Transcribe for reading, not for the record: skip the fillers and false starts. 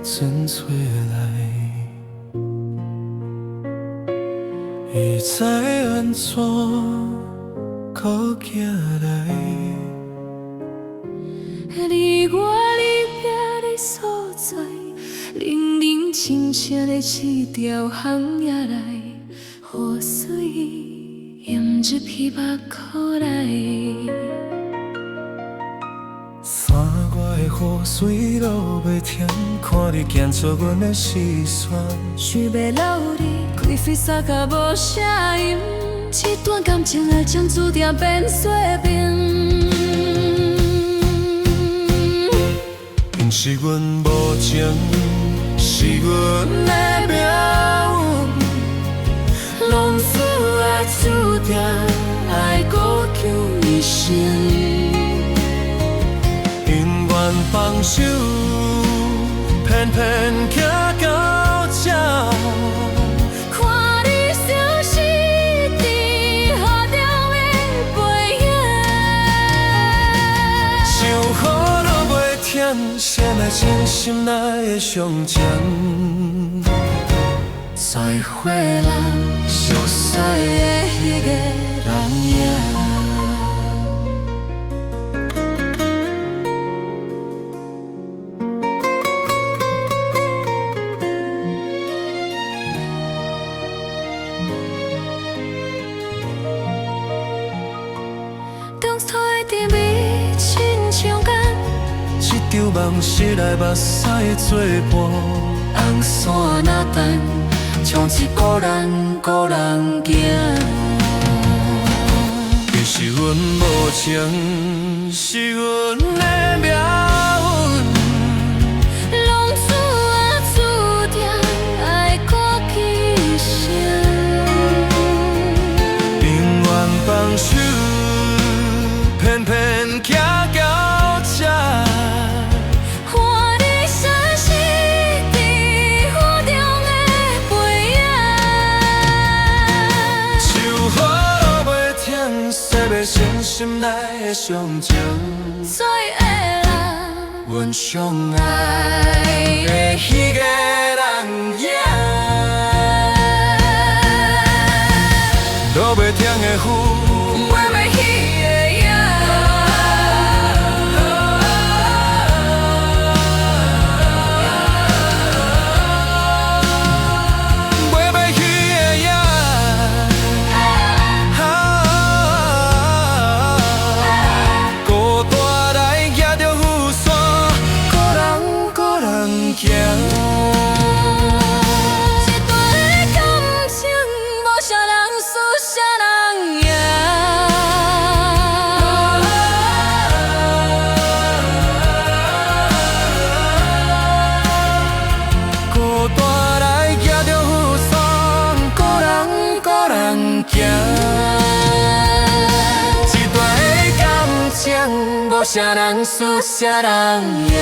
真找来，伊知安怎靠行来。离我离别的所在，冷冷清清的一条巷仔内，雨水淹入彼目眶内。山外的雨水落袂停，看你行出阮的视线。想要留你，开飞沙甲无声音，这段感情爱将注定变碎冰。因是阮无情，是阮的命运，拢自爱注定爱孤强一生。因缘放手，偏偏行到这。看你消失在雨中的背影，想雨落袂停，谁来情心内的伤情？再会啦，熟悉的迄个人影。当初的甜蜜亲像干，一场梦醒来，目屎作伴，红线若等，像一个人孤人行。其实阮无情，是阮的命运，拢自啊注定爱孤去一生。永远放手，偏偏行到这。看你消失在雨中的背影，像雨落袂停，洗袂清心内的伤情。做会啦，阮相爱的迄个人影，落袂停的雨，袂袂彼个影。袂袂去的影，孤单来举着雨伞，孤人孤人行。一段的感情，无啥人输，啥人赢。孤单来举着雨伞，孤人孤人行。一段的感情，无啥人输，啥人赢。